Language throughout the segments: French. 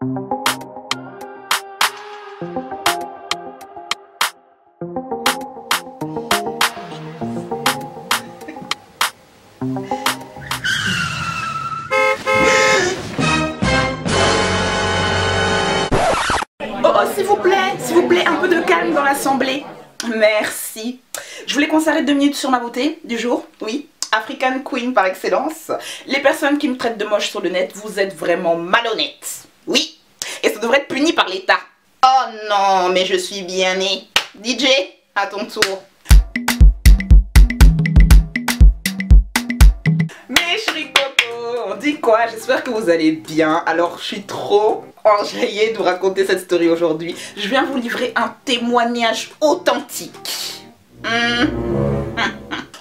S'il vous plaît, un peu de calme dans l'assemblée. Merci. Je voulais qu'on s'arrête 2 minutes sur ma beauté du jour. Oui, African Queen par excellence. Les personnes qui me traitent de moche sur le net, vous êtes vraiment malhonnêtes. Oui, et ça devrait être puni par l'État. Oh non, mais je suis bien née. DJ, à ton tour. Mes chéris coco, on dit quoi? J'espère que vous allez bien. Alors je suis trop enjaillée de vous raconter cette story aujourd'hui. Je viens vous livrer un témoignage authentique.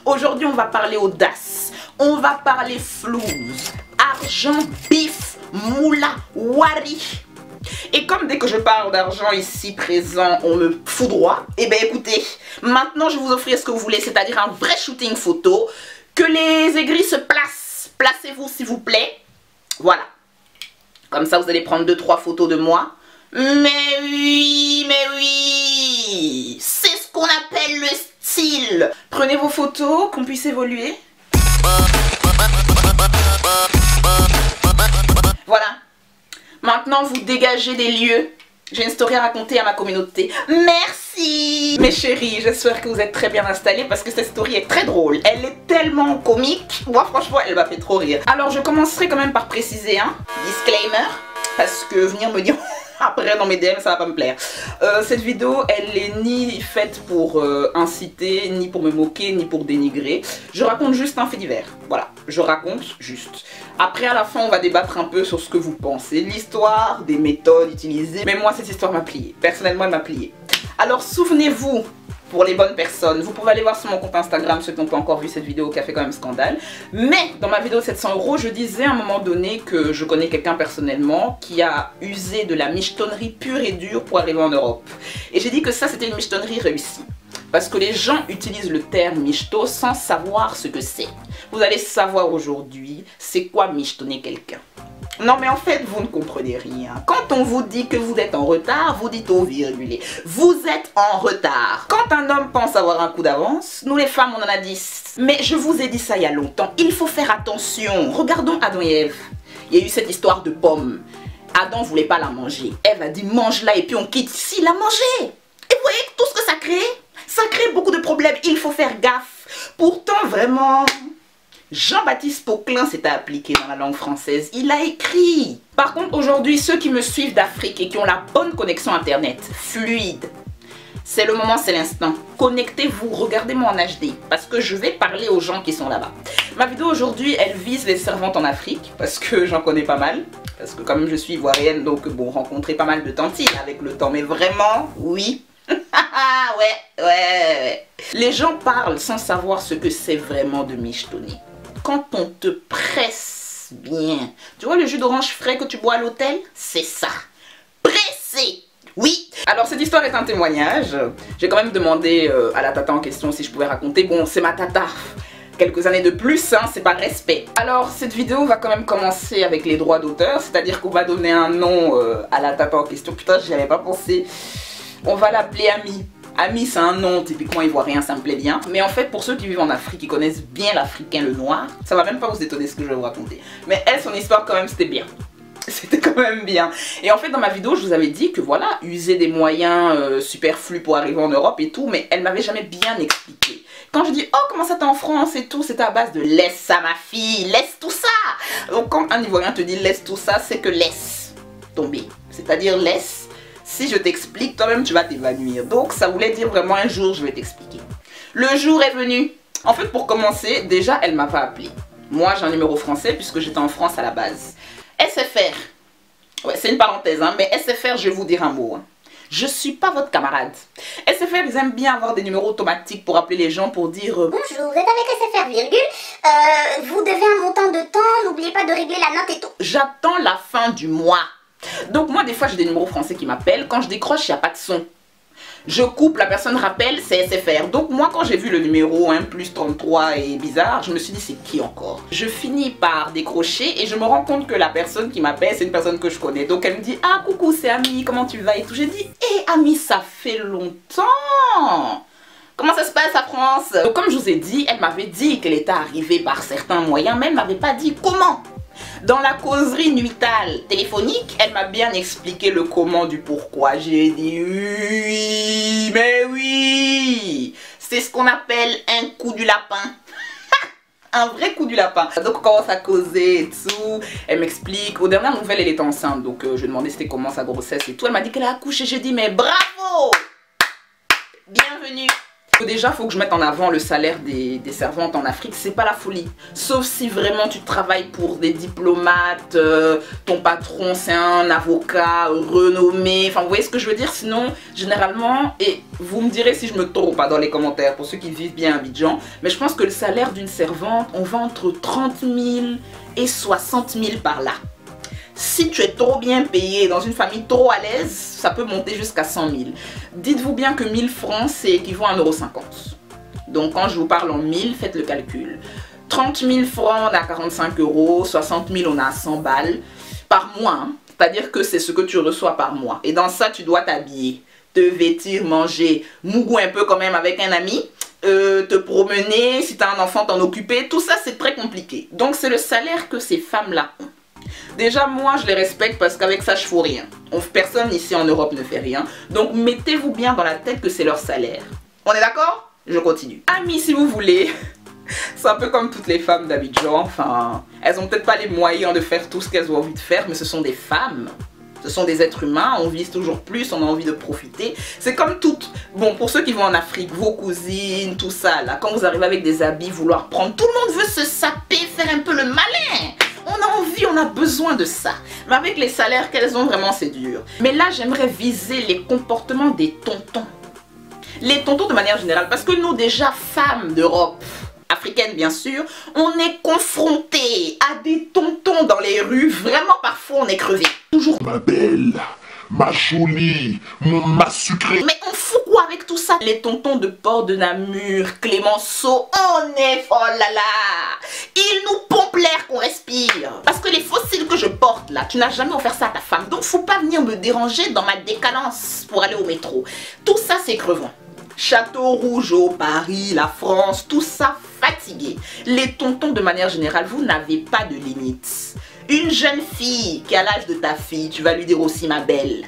Aujourd'hui on va parler audace, on va parler flouze, argent, bif, moula, wari. Et comme dès que je parle d'argent ici présent, on me foudroie, et bien écoutez, maintenant je vais vous offrir ce que vous voulez, c'est-à-dire un vrai shooting photo, que les aigris se placent. Placez-vous s'il vous plaît. Voilà. Comme ça vous allez prendre 2-3 photos de moi. Mais oui, c'est ce qu'on appelle le style. Prenez vos photos, qu'on puisse évoluer. Voilà. Maintenant, vous dégagez des lieux. J'ai une story à raconter à ma communauté. Merci mes chéris, j'espère que vous êtes très bien installés parce que cette story est très drôle. Elle est tellement comique. Moi, franchement, elle m'a fait trop rire. Alors, je commencerai quand même par préciser, disclaimer, parce que venir me dire après dans mes DM, ça va pas me plaire. Cette vidéo, elle est ni faite pour inciter, ni pour me moquer, ni pour dénigrer. Je raconte juste un fait divers. Voilà, je raconte juste. Après, à la fin, on va débattre un peu sur ce que vous pensez de l'histoire, des méthodes utilisées. Mais moi, cette histoire m'a plié. Personnellement, elle m'a plié. Alors, souvenez-vous, pour les bonnes personnes, vous pouvez aller voir sur mon compte Instagram ceux qui n'ont pas encore vu cette vidéo qui a fait quand même scandale. Mais dans ma vidéo de 700 €, je disais à un moment donné que je connais quelqu'un personnellement qui a usé de la michetonnerie pure et dure pour arriver en Europe. Et j'ai dit que ça, c'était une michetonnerie réussie. Parce que les gens utilisent le terme michto sans savoir ce que c'est. Vous allez savoir aujourd'hui c'est quoi michetonner quelqu'un. Non mais en fait vous ne comprenez rien. Quand on vous dit que vous êtes en retard, vous dites au virgulé. Vous êtes en retard. Quand un homme pense avoir un coup d'avance, nous les femmes on en a 10. Mais je vous ai dit ça il y a longtemps. Il faut faire attention. Regardons Adam et Ève. Il y a eu cette histoire de pomme. Adam voulait pas la manger. Ève a dit mange-la et puis on quitte. Si, la manger. Et vous voyez tout ce que ça crée? Ça crée beaucoup de problèmes. Il faut faire gaffe. Pourtant vraiment... Jean-Baptiste Poquelin s'est appliqué dans la langue française. Il a écrit. Par contre, aujourd'hui, ceux qui me suivent d'Afrique et qui ont la bonne connexion internet, fluide, c'est le moment, c'est l'instant. Connectez-vous, regardez-moi en HD, parce que je vais parler aux gens qui sont là-bas. Ma vidéo aujourd'hui, elle vise les servantes en Afrique, parce que j'en connais pas mal. Parce que quand même, je suis ivoirienne, donc bon, rencontrer pas mal de tantilles avec le temps. Mais vraiment, oui. ouais. Les gens parlent sans savoir ce que c'est vraiment de michetonner. Quand on te presse bien, tu vois le jus d'orange frais que tu bois à l'hôtel? C'est ça. Pressé. Oui. Alors cette histoire est un témoignage. J'ai quand même demandé à la tata en question si je pouvais raconter. Bon, c'est ma tata. Quelques années de plus, c'est par respect. Alors cette vidéo va quand même commencer avec les droits d'auteur. C'est-à-dire qu'on va donner un nom à la tata en question. Putain, j'y avais pas pensé. On va l'appeler Ami. Ami, c'est un nom typiquement ivoirien, ça me plaît bien. Mais en fait, pour ceux qui vivent en Afrique, qui connaissent bien l'Africain, le noir, ça va même pas vous étonner ce que je vais vous raconter. Mais elle, son histoire quand même, c'était bien. C'était quand même bien. Et en fait, dans ma vidéo, je vous avais dit que voilà, user des moyens superflus pour arriver en Europe et tout, mais elle m'avait jamais bien expliqué. Quand je dis, oh, comment ça t'es en France et tout, c'est à base de laisse ça, ma fille, laisse tout ça. Donc, quand un Ivoirien te dit laisse tout ça, c'est que laisse tomber. C'est-à-dire laisse. Si je t'explique, toi-même tu vas t'évanouir. Donc ça voulait dire vraiment un jour je vais t'expliquer. Le jour est venu. En fait pour commencer, déjà elle m'a pas appelé. Moi j'ai un numéro français puisque j'étais en France à la base. SFR. Ouais c'est une parenthèse mais SFR je vais vous dire un mot. Je suis pas votre camarade. SFR ils aiment bien avoir des numéros automatiques pour appeler les gens pour dire bonjour, vous êtes avec SFR virgule. Vous devez un montant de temps, n'oubliez pas de régler la note et tout. J'attends la fin du mois. Donc moi des fois j'ai des numéros français qui m'appellent, quand je décroche il n'y a pas de son. Je coupe, la personne rappelle, c'est SFR. Donc moi quand j'ai vu le numéro 1 plus 33 et bizarre, je me suis dit c'est qui encore? Je finis par décrocher et je me rends compte que la personne qui m'appelle c'est une personne que je connais. Donc elle me dit ah coucou c'est Ami, comment tu vas et tout. J'ai dit Ami ça fait longtemps. Comment ça se passe à France? Donc comme je vous ai dit, elle m'avait dit qu'elle était arrivée par certains moyens, mais elle m'avait pas dit comment. Dans la causerie nuitale téléphonique, elle m'a bien expliqué le comment du pourquoi. J'ai dit oui, mais oui. C'est ce qu'on appelle un coup du lapin. Un vrai coup du lapin. Donc on commence à causer et tout. Elle m'explique. Aux dernières nouvelles, elle était enceinte. Donc je lui ai demandé c'était comment sa grossesse et tout. Elle m'a dit qu'elle a accouché. J'ai dit mais bravo. Bienvenue. Déjà, il faut que je mette en avant le salaire des servantes en Afrique, c'est pas la folie. Sauf si vraiment tu travailles pour des diplomates, ton patron c'est un avocat renommé, enfin vous voyez ce que je veux dire. Sinon, généralement, et vous me direz si je me trompe pas dans les commentaires pour ceux qui vivent bien à Abidjan, mais je pense que le salaire d'une servante, on va entre 30 000 et 60 000 par là. Si tu es trop bien payé dans une famille trop à l'aise, ça peut monter jusqu'à 100 000. Dites-vous bien que 1000 francs, c'est équivaut à 1,50 €. Donc quand je vous parle en 1000, faites le calcul. 30 000 francs, on a 45 €, 60 000, on a 100 balles par mois. Hein. C'est-à-dire que c'est ce que tu reçois par mois. Et dans ça, tu dois t'habiller, te vêtir, manger, mougou un peu quand même avec un ami, te promener, si tu as un enfant, t'en occuper. Tout ça, c'est très compliqué. Donc c'est le salaire que ces femmes-là ont. Déjà moi je les respecte parce qu'avec ça je fous rien. Personne ici en Europe ne fait rien. Donc mettez-vous bien dans la tête que c'est leur salaire. On est d'accord? Je continue. Amis si vous voulez. C'est un peu comme toutes les femmes d'Abidjan. Enfin, elles ont peut-être pas les moyens de faire tout ce qu'elles ont envie de faire, mais ce sont des femmes. Ce sont des êtres humains, on vise toujours plus, on a envie de profiter. C'est comme toutes. Bon, pour ceux qui vont en Afrique, vos cousines, tout ça, là, quand vous arrivez avec des habits, vouloir prendre, tout le monde veut se saper, faire un peu le malin. On a envie, on a besoin de ça. Mais avec les salaires qu'elles ont, vraiment, c'est dur. Mais là, j'aimerais viser les comportements des tontons. Les tontons de manière générale. Parce que nous, déjà, femmes d'Europe, africaines bien sûr, on est confrontés à des tontons dans les rues. Vraiment, parfois, on est crevé. Toujours. Ma belle, ma jolie, ma sucrée. Mais on fout quoi avec tout ça? Les tontons de Port de Namur, Clémenceau, on est... Oh là là! Ils nous pompent l'air qu'on respire. Parce que les fossiles que je porte là, tu n'as jamais offert ça à ta femme. Donc faut pas venir me déranger dans ma décadence pour aller au métro. Tout ça c'est crevant. Château Rougeau, Paris, la France, tout ça fatigué. Les tontons de manière générale, vous n'avez pas de limites. Une jeune fille qui a l'âge de ta fille, tu vas lui dire aussi ma belle.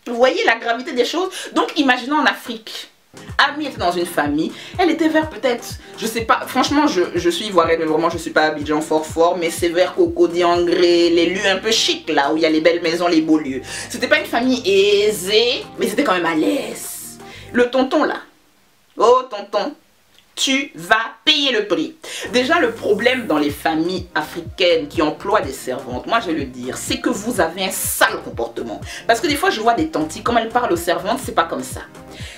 Vous voyez la gravité des choses? Donc imaginons en Afrique. Ami était dans une famille, elle était vers peut-être, je sais pas, franchement je suis ivoirienne, mais vraiment je suis pas Abidjan fort, mais c'est vers Cocody, Angré, les lieux un peu chics là, où il y a les belles maisons, les beaux lieux. C'était pas une famille aisée, mais c'était quand même à l'aise. Le tonton là, oh tonton, tu vas payer le prix. Déjà le problème dans les familles africaines qui emploient des servantes, moi je vais le dire, c'est que vous avez un sale comportement. Parce que des fois je vois des tantis, comme elles parlent aux servantes, c'est pas comme ça.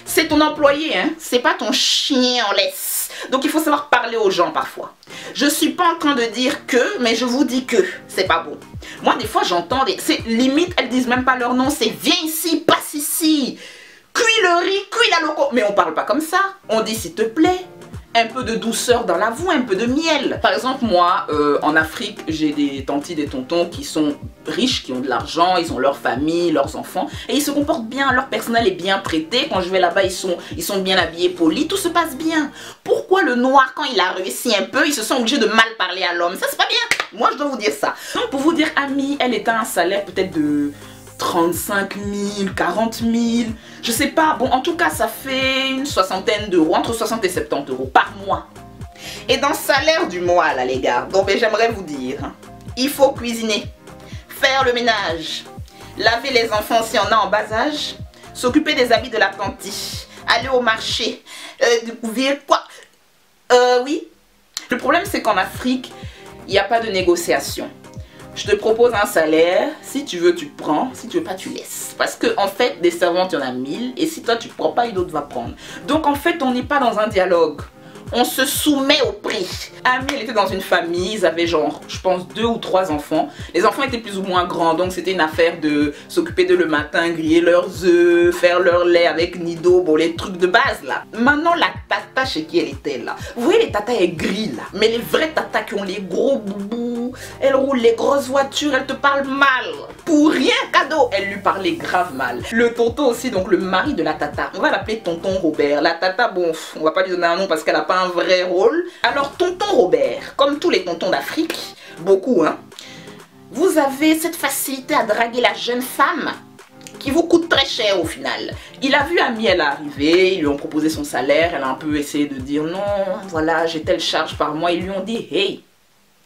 C'est ton employé, hein, c'est pas ton chien en laisse. Donc il faut savoir parler aux gens parfois. Je suis pas en train de dire que, mais je vous dis que c'est pas bon. Moi des fois j'entends des... limite elles disent même pas leur nom, c'est viens ici, passe ici. Cuis le riz, cuis la loco. Mais on parle pas comme ça. On dit s'il te plaît. Un peu de douceur dans la voix, un peu de miel. Par exemple, moi, en Afrique, j'ai des tantis, des tontons qui sont riches, qui ont de l'argent, ils ont leur famille, leurs enfants, et ils se comportent bien, leur personnel est bien prêté. Quand je vais là-bas, ils sont bien habillés, polis, tout se passe bien. Pourquoi le noir, quand il a réussi un peu, ils se sont obligés de mal parler à l'homme? Ça, c'est pas bien. Moi, je dois vous dire ça. Donc, pour vous dire, Ami, elle était à un salaire peut-être de 35 000, 40 000, je sais pas, bon en tout cas ça fait une soixantaine d'euros, entre 60 et 70 € par mois. Et dans le salaire du mois là les gars, donc j'aimerais vous dire, il faut cuisiner, faire le ménage, laver les enfants si on a en bas âge, s'occuper des habits de l'apprenti, aller au marché, découvrir quoi, oui. Le problème c'est qu'en Afrique, il n'y a pas de négociation. Je te propose un salaire, si tu veux tu prends, si tu veux pas tu laisses. Parce que en fait des servantes il y en a 1000 et si toi tu prends pas une autre va prendre. Donc en fait on n'est pas dans un dialogue. On se soumet au prix. Ami, elle était dans une famille, ils avaient genre, je pense 2 ou 3 enfants. Les enfants étaient plus ou moins grands, donc c'était une affaire de s'occuper de le matin, griller leurs œufs, faire leur lait avec nido, bon les trucs de base là. Maintenant la tata chez qui elle était là. Vous voyez les tatas aigris là, mais les vrais tatas qui ont les gros boubous, elles roulent les grosses voitures, elles te parlent mal. Pour rien cadeau, elle lui parlait grave mal. Le tonton aussi, donc le mari de la tata, on va l'appeler tonton Robert. La tata, bon, on va pas lui donner un nom parce qu'elle a pas un vrai rôle. Alors tonton Robert, comme tous les tontons d'Afrique, beaucoup hein, vous avez cette facilité à draguer la jeune femme qui vous coûte très cher au final. Il a vu Ami, elle est arrivée, ils lui ont proposé son salaire, elle a un peu essayé de dire non, voilà, j'ai telle charge par mois. Ils lui ont dit, hey,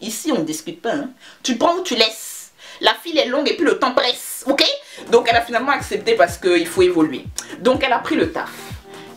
ici on ne discute pas, hein. Tu prends ou tu laisses. La file est longue et puis le temps presse, ok? Donc elle a finalement accepté parce qu'il faut évoluer. Donc elle a pris le taf.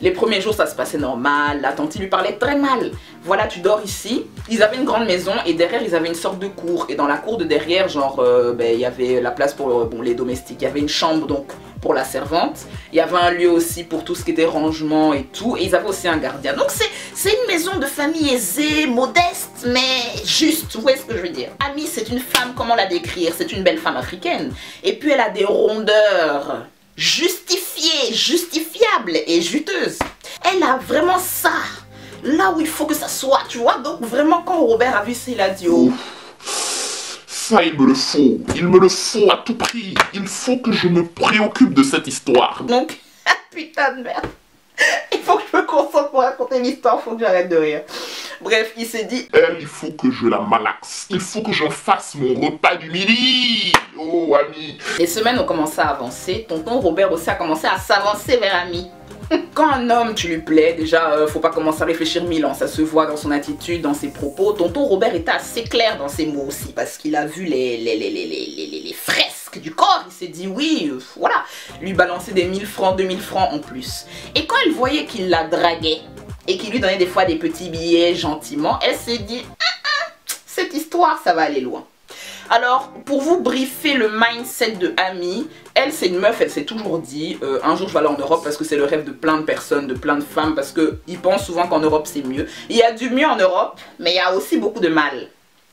Les premiers jours ça se passait normal, la tante lui parlait très mal. Voilà, tu dors ici. Ils avaient une grande maison et derrière ils avaient une sorte de cour. Et dans la cour de derrière, genre, il y avait la place pour les domestiques. Il y avait une chambre donc pour la servante. Il y avait un lieu aussi pour tout ce qui était rangement et tout. Et ils avaient aussi un gardien. Donc c'est une maison de famille aisée, modeste, mais juste. Vous voyez ce que je veux dire? Ami, c'est une femme, comment la décrire? C'est une belle femme africaine. Et puis elle a des rondeurs justifiées, justifiables et juteuses. Elle a vraiment ça, là où il faut que ça soit, tu vois. Donc vraiment quand Robert a vu ça, il a dit oh. Ça, il me le faut à tout prix. Il faut que je me préoccupe de cette histoire. Donc, putain de merde. Il faut que je me concentre pour raconter l'histoire, il faut que j'arrête de rire. Bref, il s'est dit... Elle, il faut que je la malaxe. Il faut que je fasse mon repas du midi. Oh, Ami. Les semaines ont commencé à avancer. Tonton Robert aussi a commencé à s'avancer vers Ami. Quand un homme, tu lui plais, déjà, faut pas commencer à réfléchir 1000 ans. Ça se voit dans son attitude, dans ses propos. Tonton Robert était assez clair dans ses mots aussi. Parce qu'il a vu les fresques du corps. Il s'est dit, oui, voilà. Lui balancer des 1000 francs, 2000 francs en plus. Et quand elle voyait qu'il la draguait, et qu'il lui donnait des fois des petits billets gentiment, elle s'est dit, cette histoire, ça va aller loin. Alors, pour vous briefer le mindset de Ami, elle c'est une meuf, elle s'est toujours dit, un jour je vais aller en Europe parce que c'est le rêve de plein de personnes, de plein de femmes, parce qu'ils pensent souvent qu'en Europe c'est mieux. Il y a du mieux en Europe, mais il y a aussi beaucoup de mal.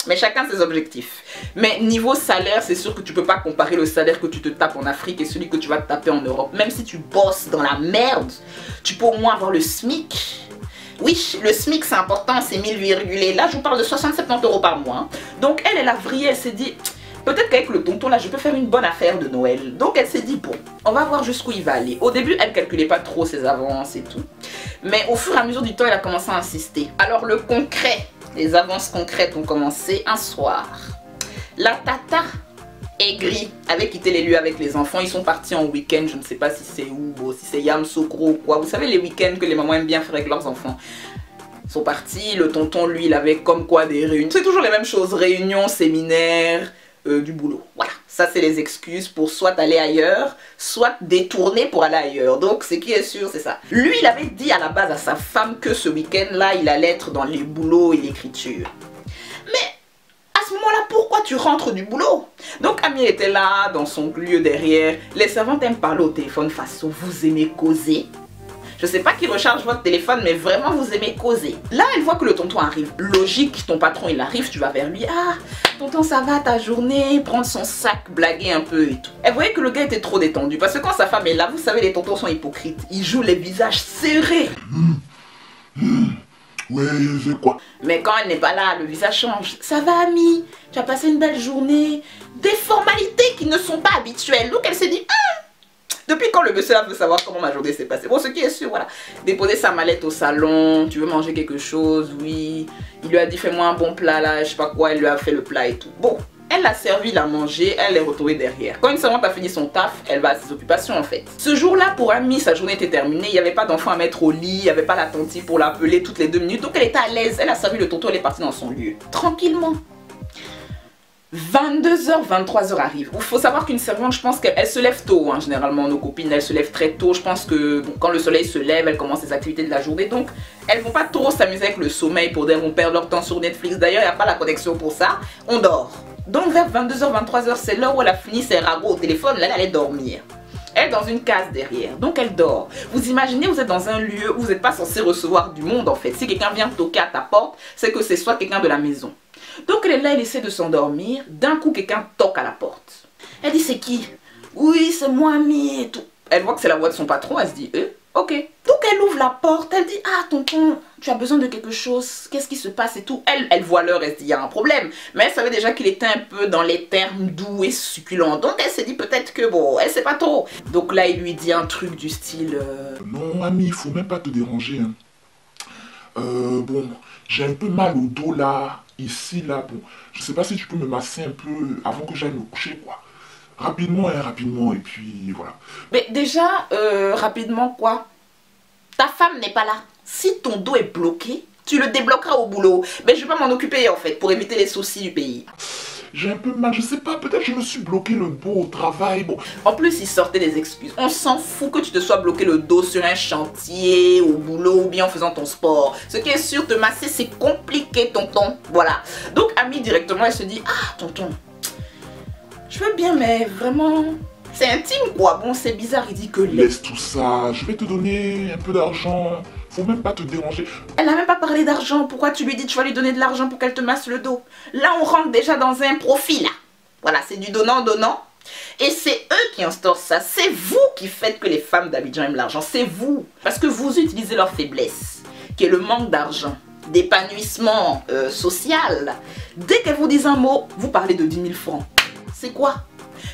Mais chacun ses objectifs. Mais niveau salaire, c'est sûr que tu peux pas comparer le salaire que tu te tapes en Afrique et celui que tu vas te taper en Europe. Même si tu bosses dans la merde, tu peux au moins avoir le SMIC. Oui, le SMIC c'est important, c'est 1000 virgulés. Là, je vous parle de 60-70 euros par mois. Donc elle a vrillé, elle s'est dit, peut-être qu'avec le tonton là, je peux faire une bonne affaire de Noël. Donc elle s'est dit, bon, on va voir jusqu'où il va aller. Au début, elle calculait pas trop ses avances et tout. Mais au fur et à mesure du temps, elle a commencé à insister. Alors le concret, les avances concrètes ont commencé un soir. La tata aigrie avait quitté les lieux avec les enfants. Ils sont partis en week-end, je ne sais pas si c'est où, bon, si c'est Yamoussoukro ou quoi. Vous savez les week-ends que les mamans aiment bien faire avec leurs enfants. Ils sont partis, le tonton lui il avait comme quoi des réunions. C'est toujours les mêmes choses, réunions, séminaires, du boulot. Voilà, ça c'est les excuses pour soit aller ailleurs, soit détourner pour aller ailleurs. Donc ce qui est sûr c'est ça. Lui il avait dit à la base à sa femme que ce week-end là il allait être dans les boulots et l'écriture. Mais à ce moment-là, pourquoi tu rentres du boulot? Donc Ami était là, dans son lieu derrière. Les servantes aiment parler au téléphone façon vous aimez causer. Je sais pas qui recharge votre téléphone, mais vraiment vous aimez causer. Là, elle voit que le tonton arrive. Logique, ton patron il arrive, tu vas vers lui. Ah, tonton ça va ta journée? Prendre son sac, blaguer un peu et tout. Elle voyait que le gars était trop détendu. Parce que quand sa femme est là, vous savez les tontons sont hypocrites. Ils jouent les visages serrés. Ouais, c'est quoi? Mais quand elle n'est pas là, le visage change. Ça va, Ami? Tu as passé une belle journée? Des formalités qui ne sont pas habituelles. Donc elle s'est dit, depuis quand le monsieur là veut savoir comment ma journée s'est passée? Bon, ce qui est sûr, voilà. Déposer sa mallette au salon, tu veux manger quelque chose? Oui. Il lui a dit, fais-moi un bon plat là, je sais pas quoi, elle lui a fait le plat et tout. Bon. Elle l'a servi, l'a mangé, elle est retournée derrière. Quand une servante a fini son taf, elle va à ses occupations en fait. Ce jour-là, pour Ami, sa journée était terminée. Il n'y avait pas d'enfant à mettre au lit, il n'y avait pas la tante pour l'appeler toutes les 2 minutes. Donc elle était à l'aise, elle a servi le tonton, elle est partie dans son lieu. Tranquillement. 22h, 23h arrive. Il faut savoir qu'une servante, je pense qu'elle se lève tôt, hein, généralement nos copines, elles se lèvent très tôt. Je pense que bon, quand le soleil se lève, elles commencent les activités de la journée. Donc elles vont pas trop s'amuser avec le sommeil pour dire elles vont perdre leur temps sur Netflix. D'ailleurs, il n'y a pas la connexion pour ça. On dort. Donc vers 22h, 23h, c'est l'heure où elle a fini ses ragots au téléphone. Là, elle allait dormir. Elle est dans une case derrière, donc elle dort. Vous imaginez, vous êtes dans un lieu où vous n'êtes pas censé recevoir du monde en fait. Si quelqu'un vient toquer à ta porte, c'est que c'est soit quelqu'un de la maison. Donc elle est là, elle essaie de s'endormir. D'un coup, quelqu'un toque à la porte. Elle dit, c'est qui? Oui, c'est moi, Ami et tout. Elle voit que c'est la voix de son patron, elle se dit, ok. Donc elle ouvre la porte, elle dit, ah tonton, tu as besoin de quelque chose, qu'est-ce qui se passe et tout. Elle voit l'heure, elle se dit, il y a un problème. Mais elle savait déjà qu'il était un peu dans les termes doux et succulents. Donc elle s'est dit peut-être que bon, elle sait pas trop. Donc là, il lui dit un truc du style... Non, Ami, il faut même pas te déranger. Hein. Bon, j'ai un peu mal au dos là, ici, là. Bon, je sais pas si tu peux me masser un peu avant que j'aille me coucher, quoi. Rapidement, hein, rapidement, et puis voilà. Mais déjà, rapidement quoi? Ta femme n'est pas là. Si ton dos est bloqué, tu le débloqueras au boulot. Mais je vais pas m'en occuper en fait, pour éviter les soucis du pays. J'ai un peu mal, je sais pas, peut-être je me suis bloqué le dos au travail, bon. En plus, il sortait des excuses. On s'en fout que tu te sois bloqué le dos sur un chantier, au boulot ou bien en faisant ton sport. Ce qui est sûr, te masser, c'est compliqué, tonton. Voilà. Donc, Ami, directement, elle se dit, ah, tonton, je veux bien, mais vraiment... C'est intime quoi, bon c'est bizarre, il dit que... Laisse tout ça, je vais te donner un peu d'argent, faut même pas te déranger. Elle n'a même pas parlé d'argent, pourquoi tu lui dis tu vas lui donner de l'argent pour qu'elle te masse le dos? Là on rentre déjà dans un profil là. Voilà, c'est du donnant-donnant. Et c'est eux qui instaurent ça, c'est vous qui faites que les femmes d'Abidjan aiment l'argent, c'est vous. Parce que vous utilisez leur faiblesse, qui est le manque d'argent, d'épanouissement social. Dès qu'elles vous disent un mot, vous parlez de 10 000 francs. C'est quoi?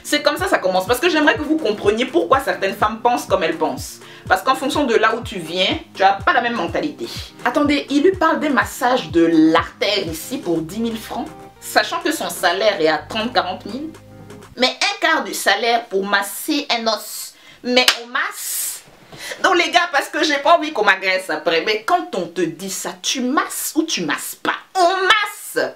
C'est comme ça commence. Parce que j'aimerais que vous compreniez pourquoi certaines femmes pensent comme elles pensent. Parce qu'en fonction de là où tu viens, tu n'as pas la même mentalité. Attendez, il lui parle des massages de l'artère ici pour 10 000 francs. Sachant que son salaire est à 30-40 000. Mais un quart du salaire pour masser un os. Mais on masse. Donc les gars, parce que j'ai pas envie qu'on m'agresse après. Mais quand on te dit ça, tu masses ou tu masses pas? On masse.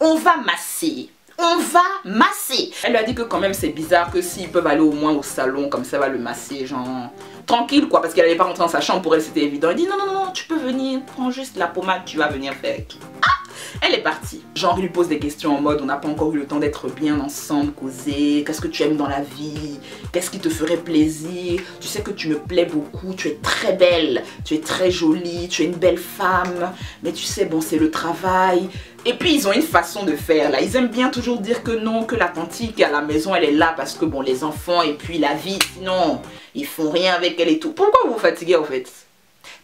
On va masser. On va masser. Elle lui a dit que quand même c'est bizarre que s'ils peuvent aller au moins au salon, comme ça va le masser, genre tranquille quoi, parce qu'elle n'allait pas rentrer dans sa chambre, pour elle c'était évident. Elle dit non, non, non, tu peux venir, prends juste la pommade, tu vas venir faire et tout. Ah, elle est partie. Genre il lui pose des questions en mode on n'a pas encore eu le temps d'être bien ensemble, causer, qu'est-ce que tu aimes dans la vie, qu'est-ce qui te ferait plaisir, tu sais que tu me plais beaucoup, tu es très belle, tu es très jolie, tu es une belle femme, mais tu sais bon c'est le travail. Et puis ils ont une façon de faire là, ils aiment bien toujours dire que non, que la tante qui est à la maison elle est là parce que bon les enfants et puis la vie, sinon ils font rien avec elle et tout. Pourquoi vous vous fatiguez en fait?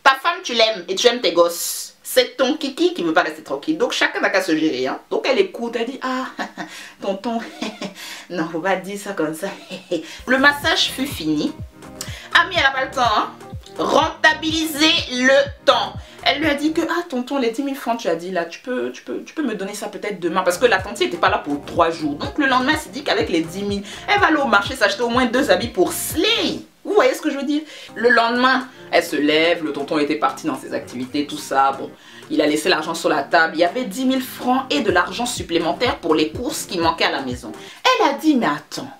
Ta femme tu l'aimes et tu aimes tes gosses, c'est ton kiki qui veut pas rester tranquille, donc chacun n'a qu'à se gérer hein. Donc elle écoute, elle dit ah tonton, non faut pas dire ça comme ça. Le massage fut fini. Ami elle a pas le temps hein. Rentabiliser le temps. Elle lui a dit que ah tonton les 10 000 francs tu as dit là tu peux me donner ça peut-être demain parce que la tante n'était pas là pour 3 jours. Donc le lendemain elle s'est dit qu'avec les 10 000 elle va aller au marché s'acheter au moins 2 habits pour slay. Vous voyez ce que je veux dire? Le lendemain elle se lève, le tonton était parti dans ses activités tout ça. Bon il a laissé l'argent sur la table, il y avait 10 000 francs et de l'argent supplémentaire pour les courses qui manquaient à la maison. Elle a dit mais attends,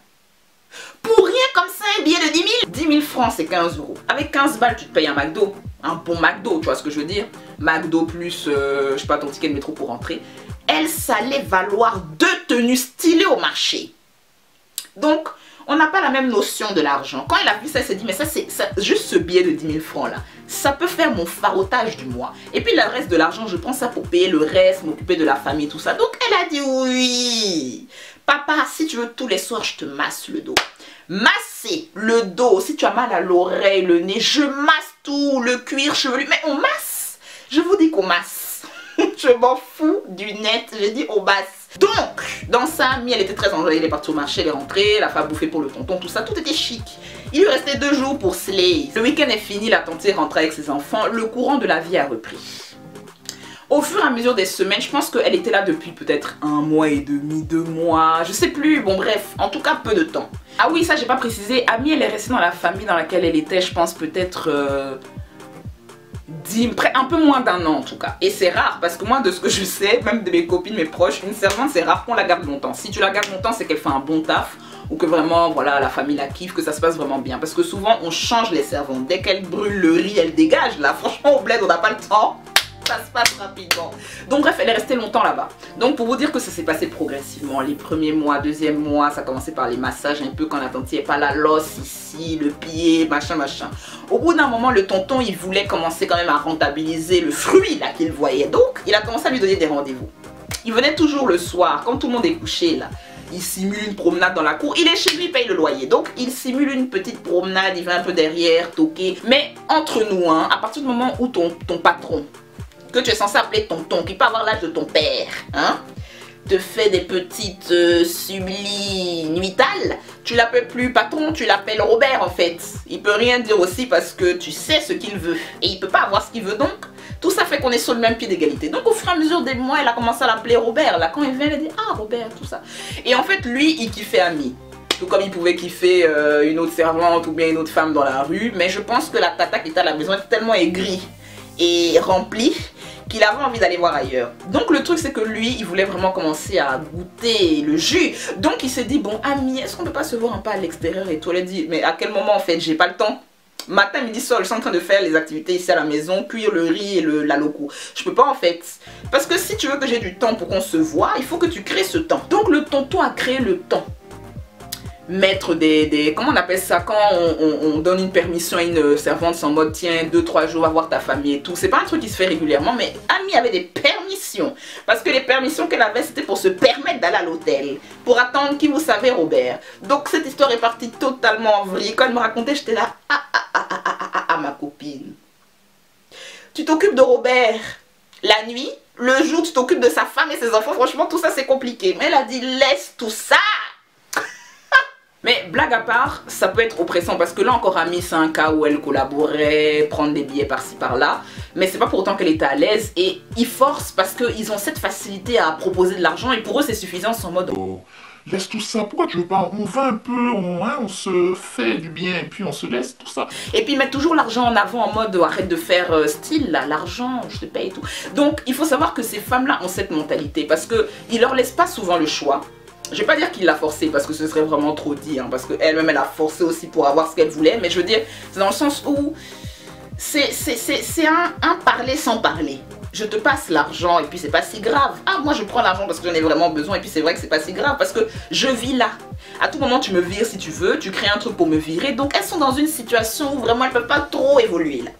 pour rien comme ça un billet de 10 000? 10 000 francs c'est 15 €. Avec 15 balles tu te payes un McDo. Un bon McDo, tu vois ce que je veux dire? McDo plus, je sais pas, ton ticket de métro pour rentrer. Elle s'allait valoir 2 tenues stylées au marché. Donc, on n'a pas la même notion de l'argent. Quand elle a vu ça, elle s'est dit, mais ça c'est juste ce billet de 10 000 francs là. Ça peut faire mon farotage du mois. Et puis le reste de l'argent, je prends ça pour payer le reste, m'occuper de la famille, tout ça. Donc, elle a dit oui. Papa, si tu veux tous les soirs, je te masse le dos. Masser le dos, si tu as mal à l'oreille, le nez, je masse tout, le cuir chevelu, mais on masse. Je vous dis qu'on masse. Je m'en fous du net, j'ai dit on masse. Donc, dans sa Ami, elle était très enjoyée, elle est partie au marché, elle est rentrée, la femme bouffée pour le tonton, tout ça, tout était chic. Il lui restait 2 jours pour slay. Le week-end est fini, la tante est rentrée avec ses enfants, le courant de la vie a repris. Au fur et à mesure des semaines, je pense qu'elle était là depuis peut-être 1 mois et demi, 2 mois, je sais plus, bon bref, en tout cas peu de temps. Ah oui, ça j'ai pas précisé, Ami elle est restée dans la famille dans laquelle elle était, je pense peut-être un peu moins d'1 an en tout cas. Et c'est rare parce que moi de ce que je sais, même de mes copines, mes proches, une servante c'est rare qu'on la garde longtemps. Si tu la gardes longtemps c'est qu'elle fait un bon taf ou que vraiment voilà la famille la kiffe, que ça se passe vraiment bien. Parce que souvent on change les servantes, dès qu'elles brûlent le riz elles dégagent là, franchement au bled on n'a pas le temps. ça se passe rapidement. Donc bref, elle est restée longtemps là-bas. Donc pour vous dire que ça s'est passé progressivement, les premiers mois, deuxième mois, ça commençait par les massages un peu quand la tante est pas là, l'os ici, le pied, machin, machin. Au bout d'un moment, le tonton, il voulait commencer quand même à rentabiliser le fruit là qu'il voyait. Donc il a commencé à lui donner des rendez-vous. Il venait toujours le soir, quand tout le monde est couché là. Il simule une promenade dans la cour. Il est chez lui, il paye le loyer. Donc, il simule une petite promenade, il va un peu derrière, toquer. Mais entre nous, hein, à partir du moment où ton patron, que tu es censé appeler tonton, qui peut avoir l'âge de ton père, hein, te fait des petites sublimitales, tu l'appelles plus patron, tu l'appelles Robert en fait. Il peut rien dire aussi parce que tu sais ce qu'il veut. Et il peut pas avoir ce qu'il veut donc. Tout ça fait qu'on est sur le même pied d'égalité. Donc au fur et à mesure des mois, elle a commencé à l'appeler Robert. Là, quand il vient, elle dit ah Robert, tout ça. Et en fait, lui, il kiffait Ami. Tout comme il pouvait kiffer une autre servante ou bien une autre femme dans la rue. Mais je pense que la tata qui était à la maison était tellement aigrie et remplie qu'il avait envie d'aller voir ailleurs. Donc le truc c'est que lui, il voulait vraiment commencer à goûter le jus. Donc il s'est dit bon Ami, est-ce qu'on peut pas se voir un peu à l'extérieur et tout. Elle a dit mais à quel moment en fait, j'ai pas le temps. Matin, midi, soir, je suis en train de faire les activités ici à la maison, cuire le riz et la loco. Je peux pas en fait. Parce que si tu veux que j'ai du temps pour qu'on se voit, il faut que tu crées ce temps. Donc le tonton a créé le temps. Mettre comment on appelle ça quand on donne une permission à une servante sans mode tiens 2-3 jours à voir ta famille et tout. C'est pas un truc qui se fait régulièrement, mais Ami avait des permissions. Parce que les permissions qu'elle avait c'était pour se permettre d'aller à l'hôtel. Pour attendre qui vous savez Robert. Donc cette histoire est partie totalement en vrille. Quand elle me racontait j'étais là ma copine. Tu t'occupes de Robert la nuit, le jour tu t'occupes de sa femme et ses enfants. Franchement tout ça c'est compliqué. Mais elle a dit laisse tout ça. Mais blague à part, ça peut être oppressant parce que là encore Ami c'est un cas où elle collaborait, prendre des billets par-ci par-là. Mais c'est pas pour autant qu'elle était à l'aise et ils forcent parce qu'ils ont cette facilité à proposer de l'argent et pour eux c'est suffisant sans mode... Oh, laisse tout ça, pourquoi tu veux pas? On va un peu, on se fait du bien et puis on se laisse tout ça. Et puis ils mettent toujours l'argent en avant en mode arrête de faire style là, l'argent, je te paye et tout. Donc il faut savoir que ces femmes-là ont cette mentalité parce qu'ils leur laissent pas souvent le choix. Je vais pas dire qu'il l'a forcé parce que ce serait vraiment trop dit, hein, parce qu'elle-même elle a forcé aussi pour avoir ce qu'elle voulait, mais je veux dire, c'est dans le sens où c'est un parler sans parler. Je te passe l'argent et puis c'est pas si grave. Ah moi je prends l'argent parce que j'en ai vraiment besoin et puis c'est vrai que c'est pas si grave parce que je vis là. À tout moment tu me vires si tu veux, tu crées un truc pour me virer. Donc elles sont dans une situation où vraiment elles peuvent pas trop évoluer là.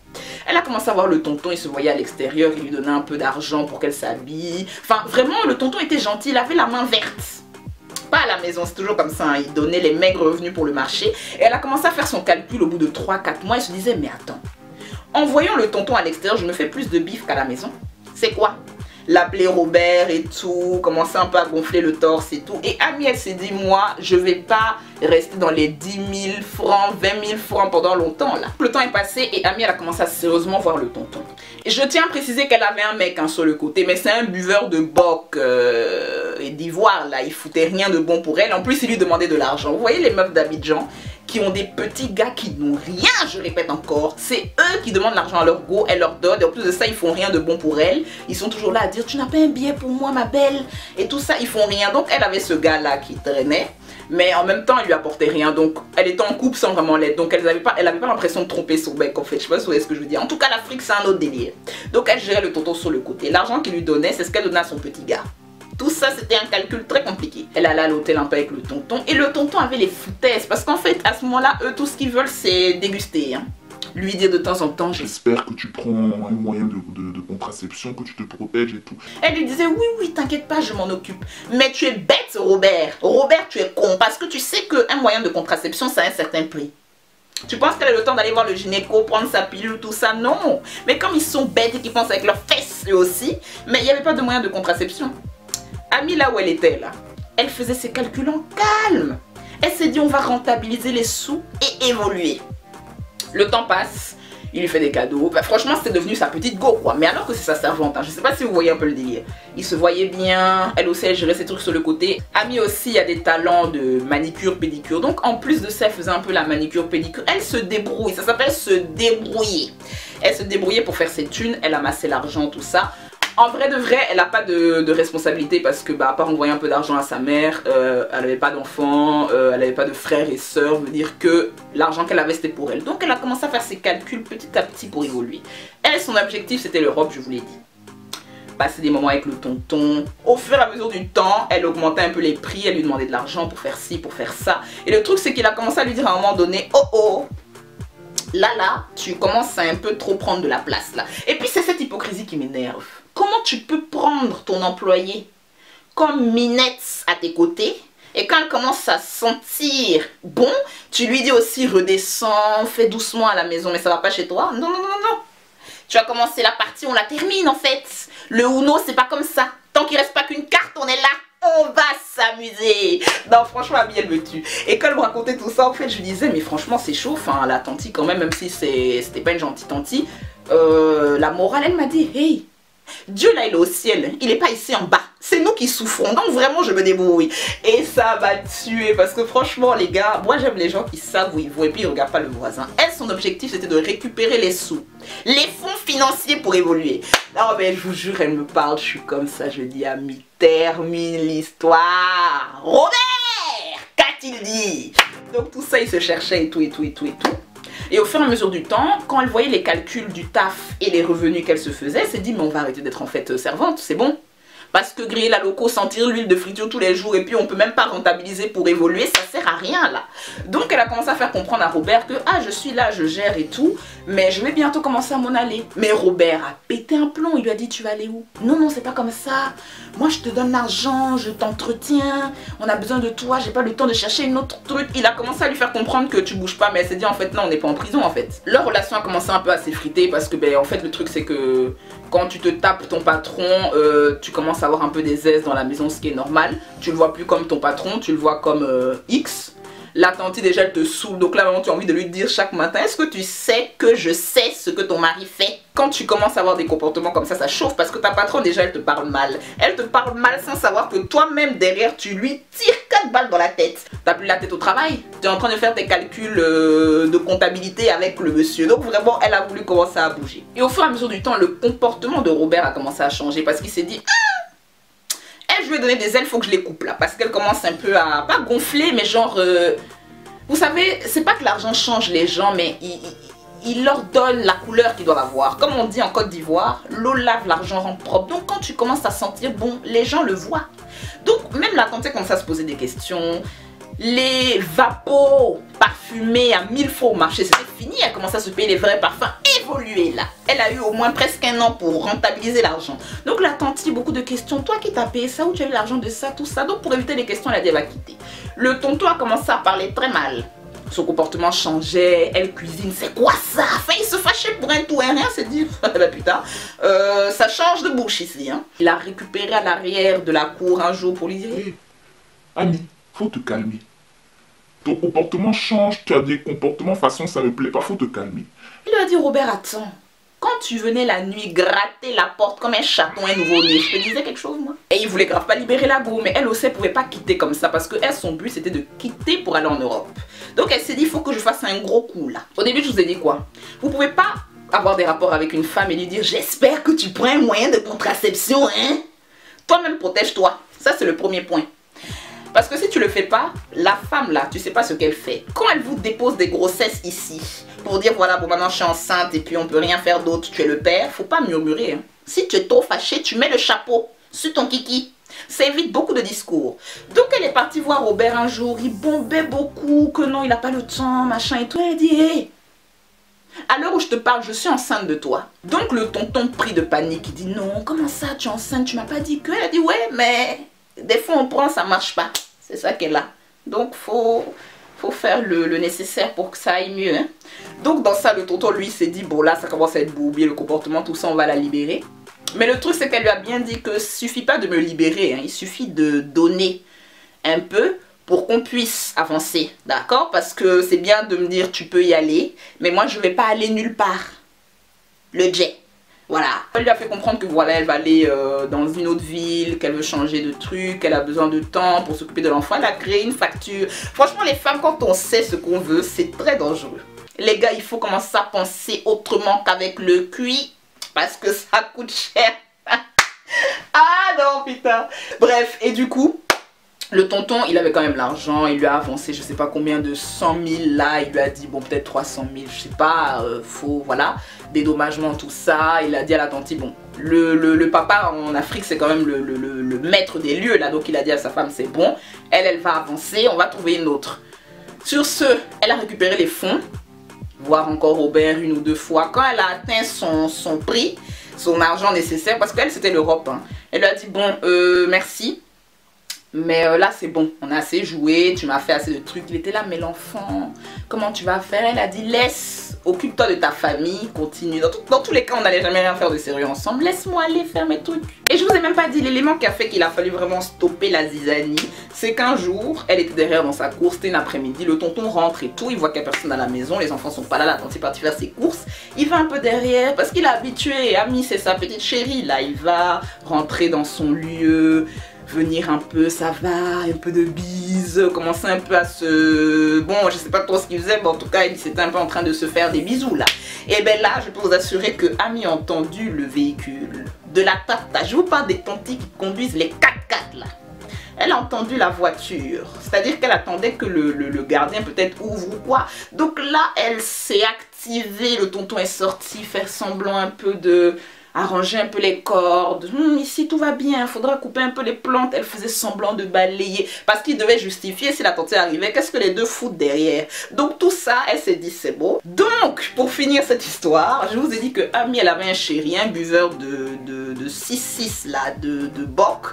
Elle a commencé à voir le tonton, il se voyait à l'extérieur, il lui donnait un peu d'argent pour qu'elle s'habille. Enfin vraiment le tonton était gentil, il avait la main verte. Pas à la maison, c'est toujours comme ça, hein. Il donnait les maigres revenus pour le marché. Et elle a commencé à faire son calcul au bout de 3-4 mois. Elle se disait, mais attends, en voyant le tonton à l'extérieur, je me fais plus de bif qu'à la maison. C'est quoi? L'appeler Robert et tout, commencer un peu à gonfler le torse et tout. Et Ami, elle s'est dit, moi, je vais pas rester dans les 10 000 francs, 20 000 francs pendant longtemps là. Le temps est passé et Ami, elle a commencé à sérieusement voir le tonton. Et je tiens à préciser qu'elle avait un mec hein, sur le côté, mais c'est un buveur de boc et d'ivoire là. Il foutait rien de bon pour elle. En plus, il lui demandait de l'argent. Vous voyez les meufs d'Abidjan qui ont des petits gars qui n'ont rien, je répète encore. C'est eux qui demandent l'argent à leur go, elle leur donne. Et en plus de ça, ils font rien de bon pour elle. Ils sont toujours là à dire, tu n'as pas un billet pour moi, ma belle. Et tout ça, ils font rien. Donc, elle avait ce gars-là qui traînait. Mais en même temps, elle lui apportait rien. Donc, elle était en couple sans vraiment l'aide. Donc, elle avait pas l'impression de tromper son bec, en fait. Je sais pas si vous voyez ce que je veux dire. En tout cas, l'Afrique, c'est un autre délire. Donc, elle gérait le tonton sur le côté. L'argent qu'il lui donnait, c'est ce qu'elle donnait à son petit gars. Tout ça, c'était un calcul très compliqué. Elle allait à l'hôtel un peu avec le tonton. Et le tonton avait les foutaises. Parce qu'en fait, à ce moment-là, eux, tout ce qu'ils veulent, c'est déguster. Hein. Lui dire de temps en temps, j'espère que tu prends un moyen de contraception, que tu te protèges et tout. Elle lui disait, oui, oui, t'inquiète pas, je m'en occupe. Mais tu es bête, Robert. Robert, tu es con. Parce que tu sais qu'un moyen de contraception, ça a un certain prix. Tu penses qu'elle a le temps d'aller voir le gynéco, prendre sa pilule, tout ça? Non. Mais comme ils sont bêtes et qu'ils pensent avec leurs fesses, eux aussi, mais il n'y avait pas de moyen de contraception. Ami, là où elle était, là, elle faisait ses calculs en calme. Elle s'est dit, on va rentabiliser les sous et évoluer. Le temps passe, il lui fait des cadeaux. Bah, franchement, c'était devenu sa petite go, quoi. Mais alors que c'est sa servante, hein. Je sais pas si vous voyez un peu le délire. Il se voyait bien, elle aussi, elle gérait ses trucs sur le côté. Ami aussi a des talents de manicure, pédicure. Donc, en plus de ça, elle faisait un peu la manicure, pédicure. Elle se débrouille, ça s'appelle se débrouiller. Elle se débrouillait pour faire ses thunes, elle amassait l'argent, tout ça. En vrai de vrai, elle n'a pas de responsabilité parce que, bah, à part envoyer un peu d'argent à sa mère, elle n'avait pas d'enfants, elle n'avait pas de frères et sœurs, veut dire que l'argent qu'elle avait c'était pour elle. Donc elle a commencé à faire ses calculs petit à petit pour évoluer. Elle, son objectif c'était l'Europe, je vous l'ai dit. passer des moments avec le tonton. Au fur et à mesure du temps, elle augmentait un peu les prix, elle lui demandait de l'argent pour faire ci, pour faire ça. Et le truc, c'est qu'il a commencé à lui dire à un moment donné, oh oh, là, tu commences à un peu trop prendre de la place là. Et puis c'est cette hypocrisie qui m'énerve. Comment tu peux prendre ton employé comme minette à tes côtés et quand elle commence à sentir bon, tu lui dis aussi redescends, fais doucement à la maison, mais ça va pas chez toi. Non, non, non, non. Tu as commencé la partie, on la termine en fait. Le Uno, c'est pas comme ça. Tant qu'il reste pas qu'une carte, on est là. On va s'amuser. Non, franchement, Ami, elle me tue. Et quand elle me racontait tout ça, en fait, je lui disais, mais franchement, c'est chaud. Enfin, la tantie, quand même si c'était pas une gentille tantie, la morale, elle m'a dit, hey, Dieu là, il est au ciel. Il est pas ici en bas. C'est nous qui souffrons. Donc, vraiment, je me débrouille. Et ça m'a tué. Parce que franchement, les gars, moi, j'aime les gens qui savent où ils vont et puis ils regardent pas le voisin. Elle, son objectif, c'était de récupérer les sous. Les fonds financiers pour évoluer. Non, mais je vous jure, elle me parle. Je suis comme ça. Je dis, Ami, termine l'histoire. Robert, qu'a-t-il dit? Donc, tout ça, il se cherchait et tout, et tout, et tout, et tout. Et au fur et à mesure du temps, quand elle voyait les calculs du taf et les revenus qu'elle se faisait, elle s'est dit, mais on va arrêter d'être en fait servante, c'est bon. Parce que griller la loco, sentir l'huile de friture tous les jours et puis on peut même pas rentabiliser pour évoluer, ça sert à rien là. Donc elle a commencé à faire comprendre à Robert que ah je suis là, je gère et tout, mais je vais bientôt commencer à m'en aller. Mais Robert a pété un plomb, il lui a dit tu vas aller où? Non, non, c'est pas comme ça. Moi je te donne l'argent, je t'entretiens, on a besoin de toi, j'ai pas le temps de chercher une autre truc. Il a commencé à lui faire comprendre que tu bouges pas, mais elle s'est dit en fait non, on n'est pas en prison en fait. Leur relation a commencé un peu à s'effriter parce que ben en fait le truc c'est que quand tu te tapes ton patron, tu commences à avoir un peu des aises dans la maison, ce qui est normal. Tu le vois plus comme ton patron, tu le vois comme X. La tante déjà elle te saoule, donc là vraiment tu as envie de lui dire chaque matin, est-ce que tu sais que je sais ce que ton mari fait? Quand tu commences à avoir des comportements comme ça chauffe parce que ta patronne déjà elle te parle mal. Elle te parle mal sans savoir que toi-même derrière tu lui tires 4 balles dans la tête. T'as plus la tête au travail, tu es en train de faire tes calculs de comptabilité avec le monsieur. Donc vraiment elle a voulu commencer à bouger. Et au fur et à mesure du temps le comportement de Robert a commencé à changer parce qu'il s'est dit je lui ai donné des ailes, faut que je les coupe là. Parce qu'elle commence un peu à, pas gonfler, mais genre, vous savez, c'est pas que l'argent change les gens, mais il leur donne la couleur qu'ils doivent avoir. Comme on dit en Côte d'Ivoire, l'eau lave, l'argent rend propre. Donc quand tu commences à sentir bon, les gens le voient. Donc même la tante commence à se poser des questions. Les vapos parfumés à 1000 fois au marché, c'était fini. Elle commence à se payer les vrais parfums. Évoluer là. Elle a eu au moins presque un an pour rentabiliser l'argent. Donc la tante, beaucoup de questions. Toi qui t'as payé ça, où tu as eu l'argent de ça, tout ça. Donc pour éviter les questions, elle a dit elle va quitter. Le tonton a commencé à parler très mal. Son comportement changeait. Elle cuisine. C'est quoi ça? Enfin, il se fâchait pour un tout et rien. C'est dit, bah putain, ça change de bouche ici. Hein. Il a récupéré à l'arrière de la cour un jour pour lui dire hey, Ami, faut te calmer. Ton comportement change, tu as des comportements façon ça me plaît pas, faut te calmer. Il lui a dit Robert, attends, quand tu venais la nuit gratter la porte comme un chaton, un nouveau-né, je te disais quelque chose moi? Et il voulait grave pas libérer la go, mais elle aussi elle pouvait pas quitter comme ça parce que elle, son but c'était de quitter pour aller en Europe. Donc elle s'est dit il faut que je fasse un gros coup là. Au début je vous ai dit quoi? Vous pouvez pas avoir des rapports avec une femme et lui dire j'espère que tu prends un moyen de contraception, hein? Toi-même protège-toi, ça c'est le premier point. Parce que si tu le fais pas, la femme là, tu sais pas ce qu'elle fait. Quand elle vous dépose des grossesses ici, pour dire voilà bon maintenant je suis enceinte et puis on peut rien faire d'autre, tu es le père, faut pas murmurer. Hein. Si tu es trop fâché, tu mets le chapeau sur ton kiki. Ça évite beaucoup de discours. Donc elle est partie voir Robert un jour, il bombait beaucoup, que non il a pas le temps, machin et tout. Elle dit hey, à l'heure où je te parle, je suis enceinte de toi. Donc le tonton pris de panique, il dit non, comment ça tu es enceinte, tu m'as pas dit que? Elle a dit ouais mais... Des fois on prend, ça marche pas. C'est ça qu'elle a. Donc faut faire le nécessaire pour que ça aille mieux. Hein. Donc dans ça, le tonton lui s'est dit, bon là ça commence à être bourbier le comportement, tout ça on va la libérer. Mais le truc c'est qu'elle lui a bien dit que suffit pas de me libérer. Hein. Il suffit de donner un peu pour qu'on puisse avancer. D'accord? Parce que c'est bien de me dire tu peux y aller. Mais moi je vais pas aller nulle part. Le jet. Voilà, elle lui a fait comprendre que voilà, elle va aller dans une autre ville, qu'elle veut changer de truc, qu'elle a besoin de temps pour s'occuper de l'enfant. Elle a créé une facture. Franchement, les femmes, quand on sait ce qu'on veut, c'est très dangereux. Les gars, il faut commencer à penser autrement qu'avec le cuit, parce que ça coûte cher. Ah non, putain. Bref, et du coup... Le tonton, il avait quand même l'argent, il lui a avancé je sais pas combien de 100 000 là, il lui a dit bon peut-être 300 000, je sais pas, voilà, dédommagement tout ça, il a dit à la tante bon, Le papa en Afrique, c'est quand même le maître des lieux là, donc il a dit à sa femme c'est bon, elle va avancer, on va trouver une autre. Sur ce, elle a récupéré les fonds, voire encore Robert une ou deux fois. Quand elle a atteint son prix, son argent nécessaire, parce qu'elle c'était l'Europe, hein, elle lui a dit bon merci, mais là c'est bon, on a assez joué, tu m'as fait assez de trucs. Il était là, mais l'enfant, comment tu vas faire? Elle a dit laisse, occupe-toi de ta famille, continue. Dans tous les cas, on n'allait jamais rien faire de sérieux ensemble. Laisse-moi aller faire mes trucs. Et je vous ai même pas dit l'élément qui a fait qu'il a fallu vraiment stopper la zizanie. C'est qu'un jour, elle était derrière dans sa course, c'était une après-midi, le tonton rentre et tout, il voit qu'il n'y a personne à la maison, les enfants sont pas là, la tante est partie faire ses courses. Il va un peu derrière parce qu'il est habitué, Ami c'est sa petite chérie, là il va rentrer dans son lieu, venir un peu, ça va, un peu de bise, commencer un peu à se... Bon, je sais pas trop ce qu'il faisait, mais en tout cas, il était un peu en train de se faire des bisous, là. Et ben là, je peux vous assurer que Ami a entendu le véhicule de la tata. Je vous parle des tantis qui conduisent les 4x4, là. Elle a entendu la voiture, c'est-à-dire qu'elle attendait que le gardien peut-être ouvre ou quoi. Donc là, elle s'est activée, le tonton est sorti, faire semblant un peu de... arranger un peu les cordes, ici tout va bien, faudra couper un peu les plantes. Elle faisait semblant de balayer parce qu'il devait justifier si la tante arrivait, qu'est-ce que les deux foutent derrière. Donc tout ça, elle s'est dit c'est beau. Donc pour finir cette histoire, je vous ai dit que Ami elle avait un chéri, un buveur de 6-6 là, de boc.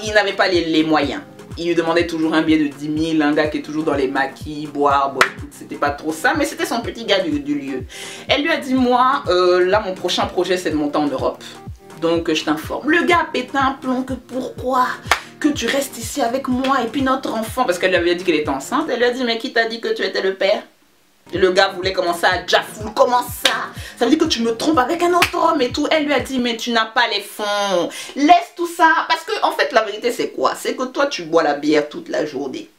Il n'avait pas les moyens. Il lui demandait toujours un billet de 10 000, un gars qui est toujours dans les maquis, boire, bon écoute, c'était pas trop ça, mais c'était son petit gars du lieu. Elle lui a dit, moi, là mon prochain projet c'est de monter en Europe, donc je t'informe. Le gars a pété un plomb que pourquoi que tu restes ici avec moi et puis notre enfant, parce qu'elle lui avait dit qu'elle était enceinte, elle lui a dit, mais qui t'a dit que tu étais le père? Et le gars voulait commencer à jaffoul, comment ça? Ça veut dire que tu me trompes avec un autre homme et tout. Elle lui a dit, mais tu n'as pas les fonds. Laisse tout ça. Parce que, en fait, la vérité, c'est quoi? C'est que toi, tu bois la bière toute la journée.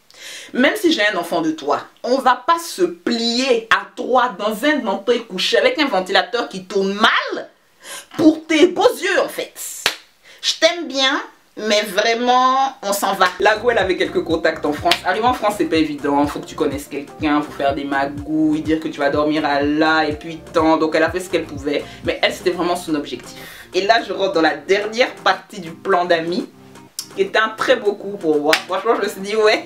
Même si j'ai un enfant de toi, on va pas se plier à trois dans un manteau couché avec un ventilateur qui tourne mal pour tes beaux yeux, en fait. Je t'aime bien. Mais vraiment, on s'en va. La go, elle avait quelques contacts en France. Arriver en France, c'est pas évident. Faut que tu connaisses quelqu'un, faut faire des magouilles, dire que tu vas dormir à là et puis tant. Donc elle a fait ce qu'elle pouvait. Mais elle, c'était vraiment son objectif. Et là, je rentre dans la dernière partie du plan d'Ami, qui était un très beau coup pour moi. Franchement, je me suis dit, ouais,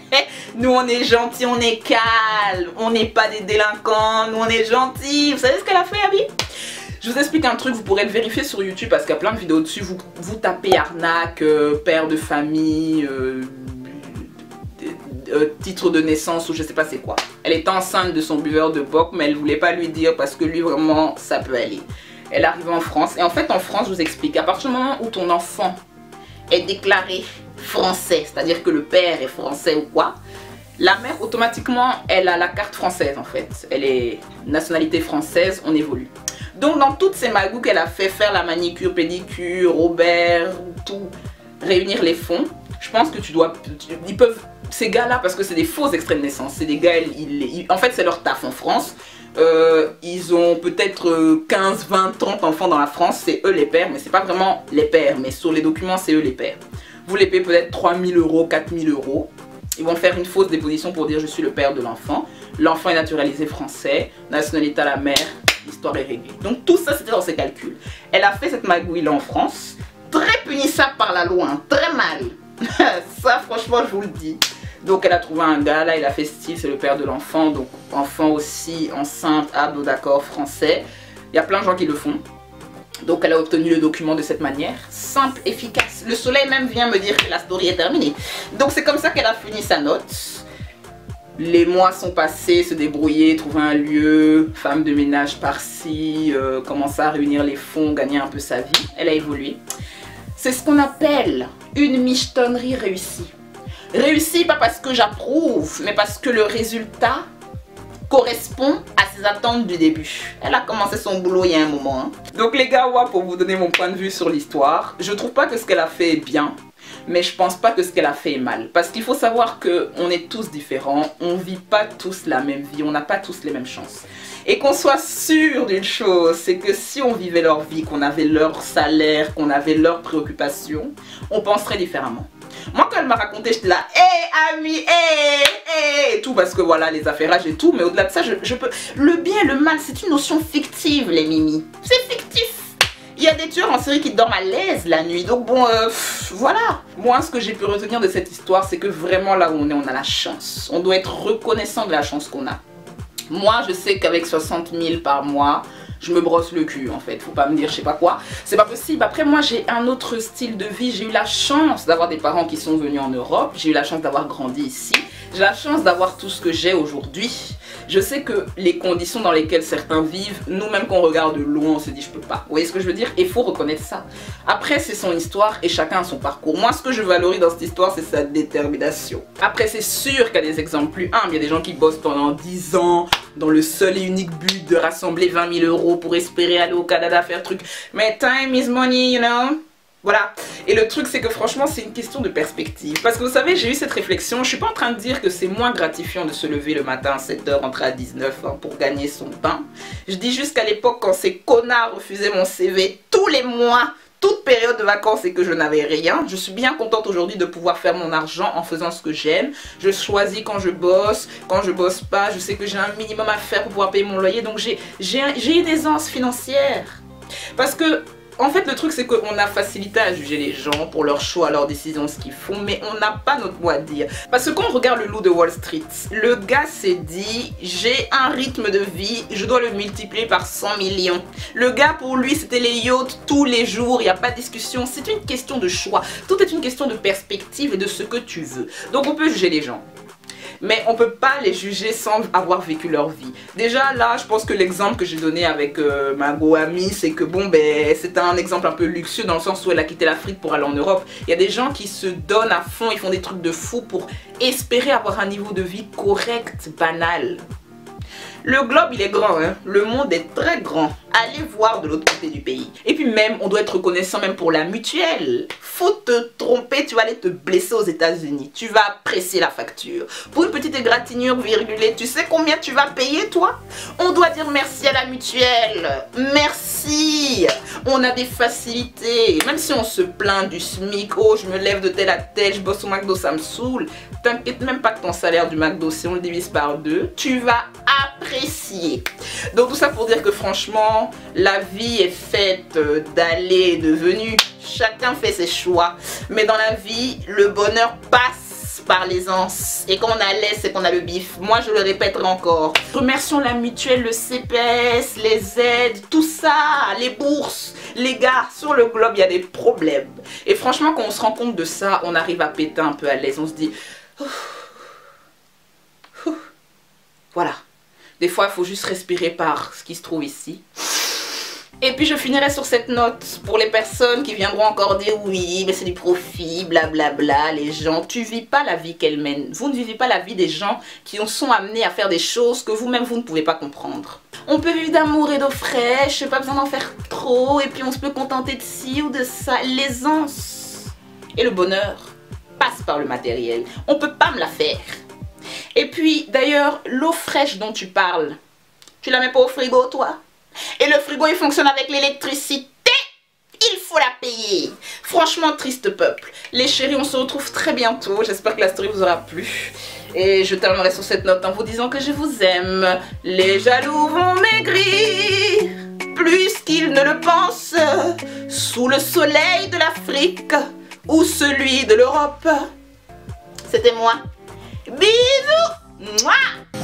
nous on est gentils, on est calme, on n'est pas des délinquants, nous on est gentils. Vous savez ce qu'elle a fait, Ami? Je vous explique un truc, vous pourrez le vérifier sur YouTube parce qu'il y a plein de vidéos dessus. Vous tapez arnaque, père de famille, titre de naissance ou je sais pas c'est quoi. Elle était enceinte de son buveur de boc, mais elle voulait pas lui dire parce que lui vraiment ça peut aller. Elle arrive en France et en fait en France, je vous explique, à partir du moment où ton enfant est déclaré français, c'est-à-dire que le père est français ou quoi, la mère automatiquement elle a la carte française en fait. Elle est nationalité française, on évolue. Donc dans toutes ces magouilles qu'elle a fait, faire la manicure, pédicure, Robert, tout, réunir les fonds, je pense que tu dois, ils peuvent, ces gars là, parce que c'est des faux extraits de naissance, c'est des gars, en fait c'est leur taf en France, ils ont peut-être 15, 20, 30 enfants dans la France, c'est eux les pères, mais c'est pas vraiment les pères, mais sur les documents c'est eux les pères. Vous les payez peut-être 3 000 €, 4 000 €, ils vont faire une fausse déposition pour dire je suis le père de l'enfant, l'enfant est naturalisé français, nationalité à la mère, l'histoire est réglée. Donc tout ça c'était dans ses calculs. Elle a fait cette magouille là en France, très punissable par la loi, hein, très mal. Ça franchement je vous le dis. Donc elle a trouvé un gars là, il a fait style, c'est le père de l'enfant, donc enfant aussi, enceinte, ado d'accord, français. Il y a plein de gens qui le font. Donc elle a obtenu le document de cette manière, simple, efficace. Le soleil même vient me dire que la story est terminée. Donc c'est comme ça qu'elle a fini sa note. Les mois sont passés, se débrouiller, trouver un lieu, femme de ménage par-ci, commencer à réunir les fonds, gagner un peu sa vie. Elle a évolué. C'est ce qu'on appelle une michetonnerie réussie. Réussie pas parce que j'approuve, mais parce que le résultat correspond à ses attentes du début. Elle a commencé son boulot il y a un moment. Hein. Donc les gars, ouais, pour vous donner mon point de vue sur l'histoire, je trouve pas que ce qu'elle a fait est bien. Mais je pense pas que ce qu'elle a fait est mal. Parce qu'il faut savoir qu'on est tous différents. On vit pas tous la même vie. On n'a pas tous les mêmes chances. Et qu'on soit sûr d'une chose, c'est que si on vivait leur vie, qu'on avait leur salaire, qu'on avait leurs préoccupations, on penserait différemment. Moi quand elle m'a raconté, j'étais là, hé Ami, hé, et tout, parce que voilà, les affairages et tout. Mais au-delà de ça, je peux... Le bien et le mal, c'est une notion fictive, les mimi. C'est fictif. Il y a des tueurs en série qui dorment à l'aise la nuit. Donc bon, voilà. Moi, ce que j'ai pu retenir de cette histoire, c'est que vraiment là où on est, on a la chance. On doit être reconnaissant de la chance qu'on a. Moi, je sais qu'avec 60 000 par mois, je me brosse le cul en fait. Faut pas me dire je sais pas quoi. C'est pas possible. Après, moi, j'ai un autre style de vie. J'ai eu la chance d'avoir des parents qui sont venus en Europe. J'ai eu la chance d'avoir grandi ici. J'ai la chance d'avoir tout ce que j'ai aujourd'hui. Je sais que les conditions dans lesquelles certains vivent, nous-mêmes quand on regarde de loin, on se dit je peux pas. Vous voyez ce que je veux dire? Et il faut reconnaître ça. Après, c'est son histoire et chacun a son parcours. Moi, ce que je valorise dans cette histoire, c'est sa détermination. Après, c'est sûr qu'il y a des exemples plus humbles. Il y a des gens qui bossent pendant 10 ans dans le seul et unique but de rassembler 20 000 € pour espérer aller au Canada faire truc. Mais time is money, you know? Voilà. Et le truc, c'est que franchement, c'est une question de perspective. Parce que vous savez, j'ai eu cette réflexion. Je suis pas en train de dire que c'est moins gratifiant de se lever le matin à 7 h, rentrer à 19 h pour gagner son pain. Je dis juste qu'à l'époque, quand ces connards refusaient mon CV tous les mois, toute période de vacances et que je n'avais rien, je suis bien contente aujourd'hui de pouvoir faire mon argent en faisant ce que j'aime. Je choisis quand je bosse pas, je sais que j'ai un minimum à faire pour pouvoir payer mon loyer. Donc j'ai une aisance financière. Parce que en fait, le truc, c'est qu'on a facilité à juger les gens pour leurs choix, leurs décisions, ce qu'ils font, mais on n'a pas notre mot à dire. Parce que quand on regarde le loup de Wall Street, le gars s'est dit, j'ai un rythme de vie, je dois le multiplier par 100 millions. Le gars, pour lui, c'était les yachts tous les jours, il n'y a pas de discussion. C'est une question de choix. Tout est une question de perspective et de ce que tu veux. Donc, on peut juger les gens. Mais on peut pas les juger sans avoir vécu leur vie. Déjà là, je pense que l'exemple que j'ai donné avec ma go-amie, c'est que bon ben c'est un exemple un peu luxueux dans le sens où elle a quitté l'Afrique pour aller en Europe. Il y a des gens qui se donnent à fond, ils font des trucs de fou pour espérer avoir un niveau de vie correct, banal. Le globe il est grand, hein? Le monde est très grand. Allez voir de l'autre côté du pays. Et puis même, on doit être reconnaissant même pour la mutuelle. Faut te tromper, tu vas aller te blesser aux États-Unis. Tu vas apprécier la facture. Pour une petite égratignure virgulée, tu sais combien tu vas payer toi? On doit dire merci à la mutuelle. Merci. On a des facilités. Même si on se plaint du SMIC, oh je me lève de telle à telle, je bosse au McDo, ça me saoule. T'inquiète même pas que ton salaire du McDo, si on le divise par 2, tu vas apprécier. Donc tout ça pour dire que franchement, la vie est faite d'allées et de venues. Chacun fait ses choix. Mais dans la vie, le bonheur passe par l'aisance. Et quand on a l'aise, c'est qu'on a le bif. Moi, je le répéterai encore. Remercions la mutuelle, le CPS, les aides, tout ça, les bourses. Les gars, sur le globe, il y a des problèmes. Et franchement, quand on se rend compte de ça, on arrive à péter un peu à l'aise. On se dit... Voilà. Des fois, il faut juste respirer par ce qui se trouve ici. Et puis, je finirai sur cette note pour les personnes qui viendront encore dire oui, mais c'est du profit, blablabla. Les gens, tu vis pas la vie qu'elles mènent. Vous ne vivez pas la vie des gens qui sont amenés à faire des choses que vous-même, vous ne pouvez pas comprendre. On peut vivre d'amour et d'eau fraîche, pas besoin d'en faire trop, et puis on se peut contenter de ci ou de ça. L'aisance et le bonheur passent par le matériel. On peut pas me la faire. Et puis, d'ailleurs, l'eau fraîche dont tu parles, tu la mets pas au frigo, toi? Et le frigo, il fonctionne avec l'électricité. Il faut la payer. Franchement, triste peuple. Les chéris, on se retrouve très bientôt. J'espère que la story vous aura plu. Et je terminerai sur cette note en vous disant que je vous aime. Les jaloux vont maigrir plus qu'ils ne le pensent sous le soleil de l'Afrique ou celui de l'Europe. C'était moi. Bisous. Mouah.